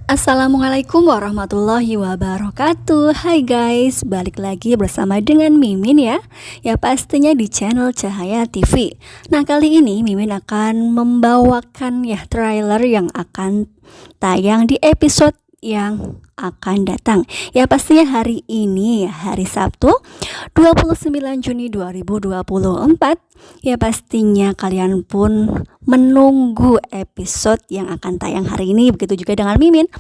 Assalamualaikum warahmatullahi wabarakatuh. Hai guys, balik lagi bersama dengan Mimin ya. Ya pastinya di channel Cahaya TV. Nah kali ini Mimin akan membawakan ya trailer yang akan tayang di episode yang akan datang. Ya pastinya hari ini hari Sabtu 29 Juni 2024. Ya pastinya kalian pun menunggu episode yang akan tayang hari ini. Begitu juga dengan Mimin.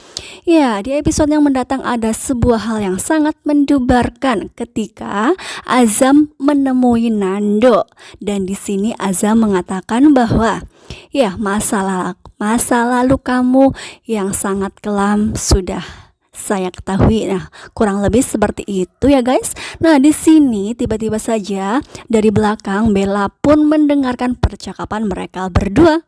Ya, di episode yang mendatang ada sebuah hal yang sangat mendebarkan ketika Azam menemui Nando. Dan di sini Azam mengatakan bahwa ya masa lalu kamu yang sangat kelam sudah saya ketahui. Nah, kurang lebih seperti itu ya guys. Nah, di sini tiba-tiba saja dari belakang Bella pun mendengarkan percakapan mereka berdua.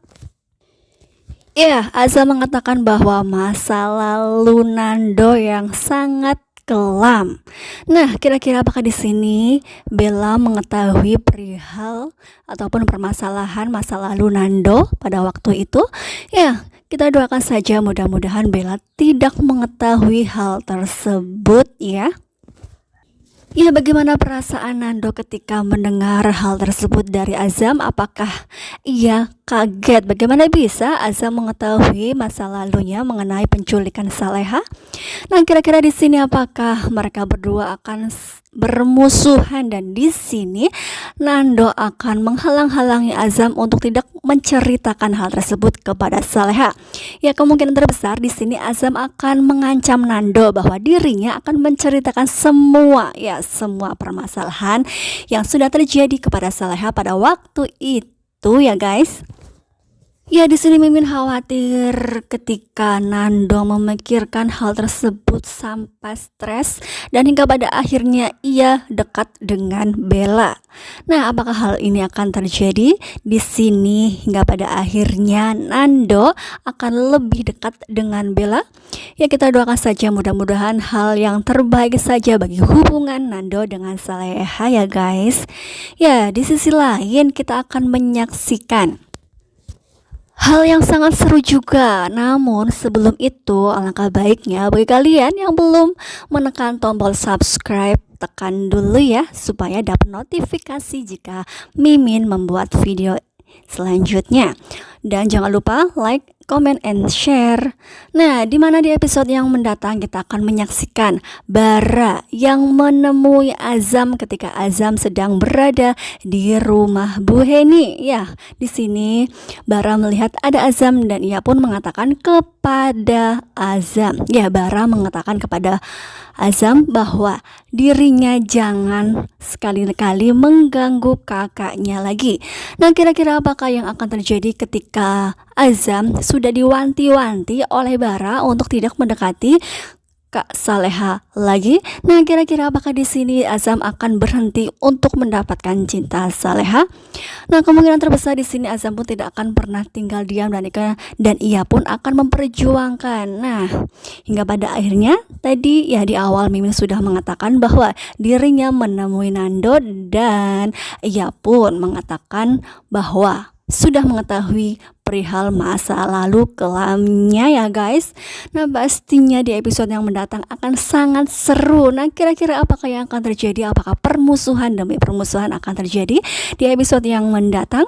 Ya, Azam mengatakan bahwa masa lalu Nando yang sangat kelam. Nah, kira-kira apakah di sini Bella mengetahui perihal ataupun permasalahan masa lalu Nando pada waktu itu? Ya, kita doakan saja mudah-mudahan Bella tidak mengetahui hal tersebut ya. Ya, bagaimana perasaan Nando ketika mendengar hal tersebut dari Azam? Apakah ia kaget? Bagaimana bisa Azam mengetahui masa lalunya mengenai penculikan Saleha? Nah, kira-kira di sini apakah mereka berdua akan bermusuhan, dan di sini Nando akan menghalang-halangi Azam untuk tidak menceritakan hal tersebut kepada Saleha. Ya, kemungkinan terbesar di sini Azam akan mengancam Nando bahwa dirinya akan menceritakan semua permasalahan yang sudah terjadi kepada Saleha pada waktu itu ya guys. Ya, di sini Mimin khawatir ketika Nando memikirkan hal tersebut sampai stres dan hingga pada akhirnya ia dekat dengan Bella. Nah, apakah hal ini akan terjadi di sini hingga pada akhirnya Nando akan lebih dekat dengan Bella? Ya, kita doakan saja mudah-mudahan hal yang terbaik saja bagi hubungan Nando dengan Saleha ya guys. Ya, di sisi lain kita akan menyaksikan hal yang sangat seru juga. Namun sebelum itu alangkah baiknya bagi kalian yang belum menekan tombol subscribe, tekan dulu ya supaya dapat notifikasi jika Mimin membuat video selanjutnya. Dan jangan lupa like, comment, and share. Nah, dimana di episode yang mendatang kita akan menyaksikan Bara yang menemui Azam ketika Azam sedang berada di rumah Bu Heni. Ya, di sini Bara melihat ada Azam dan ia pun mengatakan kepada Azam. Ya, Bara mengatakan kepada Azam bahwa dirinya jangan sekali-kali mengganggu kakaknya lagi. Nah, kira-kira apakah yang akan terjadi ketika Azam sudah diwanti-wanti oleh Bara untuk tidak mendekati Kak Saleha lagi? Nah, kira-kira apakah di sini Azam akan berhenti untuk mendapatkan cinta Saleha? Nah, kemungkinan terbesar di sini Azam pun tidak akan pernah tinggal diam dan ia pun akan memperjuangkan. Nah, hingga pada akhirnya tadi ya di awal Mimin sudah mengatakan bahwa dirinya menemui Nando dan ia pun mengatakan bahwa sudah mengetahui perihal masa lalu kelamnya ya guys. Nah, pastinya di episode yang mendatang akan sangat seru. Nah, kira-kira apakah yang akan terjadi? Apakah permusuhan demi permusuhan akan terjadi di episode yang mendatang?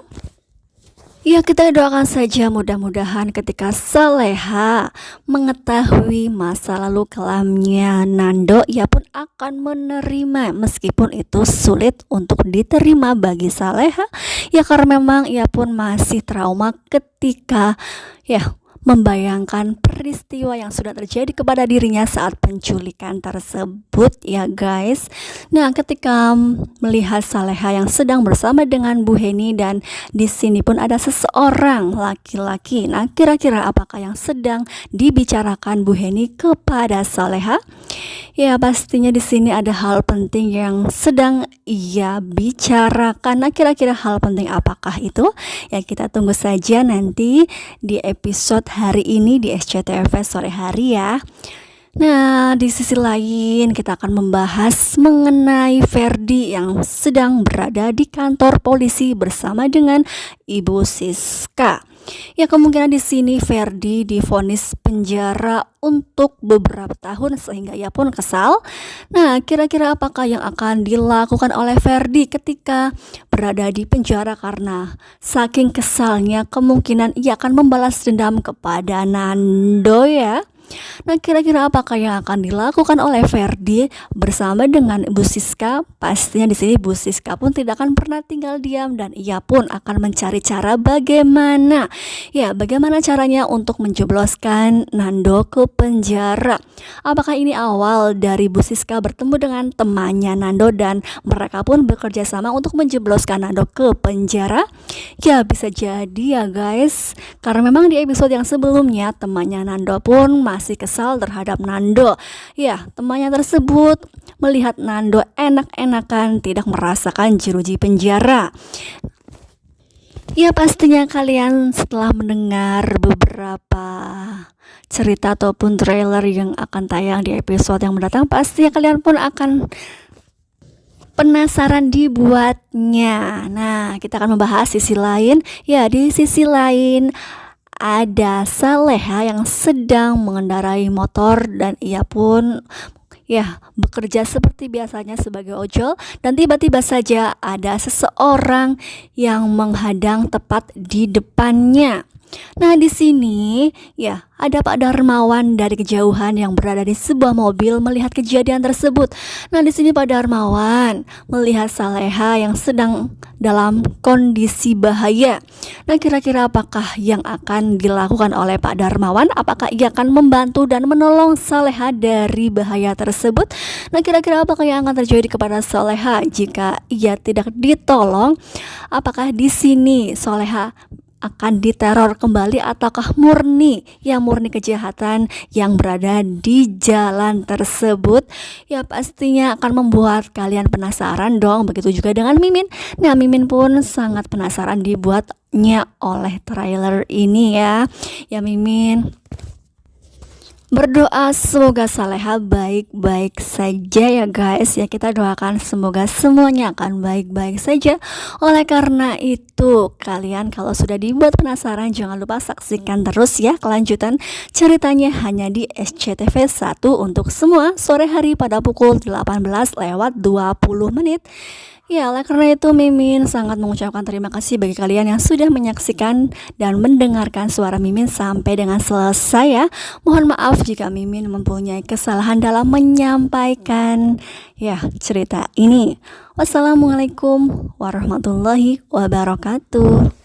Ya, kita doakan saja mudah-mudahan ketika Saleha mengetahui masa lalu kelamnya Nando, ia pun akan menerima meskipun itu sulit untuk diterima bagi Saleha. Ya, karena memang ia pun masih trauma ketika ya membayangkan peristiwa yang sudah terjadi kepada dirinya saat penculikan tersebut ya guys. Nah, ketika melihat Saleha yang sedang bersama dengan Bu Heni dan di sini pun ada seseorang laki-laki. Nah, kira-kira apakah yang sedang dibicarakan Bu Heni kepada Saleha? Ya, pastinya di sini ada hal penting yang sedang ia bicarakan. Nah, kira-kira hal penting apakah itu? Ya, kita tunggu saja nanti di episode hari ini di SCTV sore hari ya. Nah, di sisi lain kita akan membahas mengenai Ferdi yang sedang berada di kantor polisi bersama dengan Ibu Siska. Ya, kemungkinan di sini Ferdi divonis penjara untuk beberapa tahun sehingga ia pun kesal. Nah, kira-kira apakah yang akan dilakukan oleh Ferdi ketika berada di penjara? Karena saking kesalnya kemungkinan ia akan membalas dendam kepada Nando ya. Nah, kira-kira apakah yang akan dilakukan oleh Ferdi bersama dengan Bu Siska? Pastinya di sini Bu Siska pun tidak akan pernah tinggal diam dan ia pun akan mencari cara bagaimana caranya untuk menjebloskan Nando ke penjara. Apakah ini awal dari Bu Siska bertemu dengan temannya Nando dan mereka pun bekerja sama untuk menjebloskan Nando ke penjara? Ya, bisa jadi ya guys, karena memang di episode yang sebelumnya temannya Nando pun masih kesal terhadap Nando. Ya, temannya tersebut melihat Nando enak-enakan tidak merasakan jeruji penjara. Ya, pastinya kalian setelah mendengar beberapa cerita ataupun trailer yang akan tayang di episode yang mendatang, pastinya kalian pun akan penasaran dibuatnya. Nah, kita akan membahas sisi lain. Ya, di sisi lain ada Saleha yang sedang mengendarai motor dan ia pun bekerja seperti biasanya sebagai ojol dan tiba-tiba saja ada seseorang yang menghadang tepat di depannya. Nah, di sini ada Pak Darmawan dari kejauhan yang berada di sebuah mobil melihat kejadian tersebut. Nah, di sini Pak Darmawan melihat Saleha yang sedang dalam kondisi bahaya. Nah, kira-kira apakah yang akan dilakukan oleh Pak Darmawan? Apakah ia akan membantu dan menolong Saleha dari bahaya tersebut? Nah, kira-kira apakah yang akan terjadi kepada Saleha jika ia tidak ditolong? Apakah di sini Saleha akan diteror kembali ataukah murni kejahatan yang berada di jalan tersebut? Ya, pastinya akan membuat kalian penasaran dong. Begitu juga dengan Mimin. Nah, Mimin pun sangat penasaran dibuatnya oleh trailer ini ya. Ya, Mimin berdoa semoga Saleha baik-baik saja ya guys. Ya, kita doakan semoga semuanya akan baik-baik saja. Oleh karena itu, kalian kalau sudah dibuat penasaran jangan lupa saksikan terus ya kelanjutan ceritanya hanya di SCTV 1 untuk semua sore hari pada pukul 18:20. Ya, oleh karena itu Mimin sangat mengucapkan terima kasih bagi kalian yang sudah menyaksikan dan mendengarkan suara Mimin sampai dengan selesai ya. Mohon maaf jika Mimin mempunyai kesalahan dalam menyampaikan cerita ini. Wassalamualaikum warahmatullahi wabarakatuh.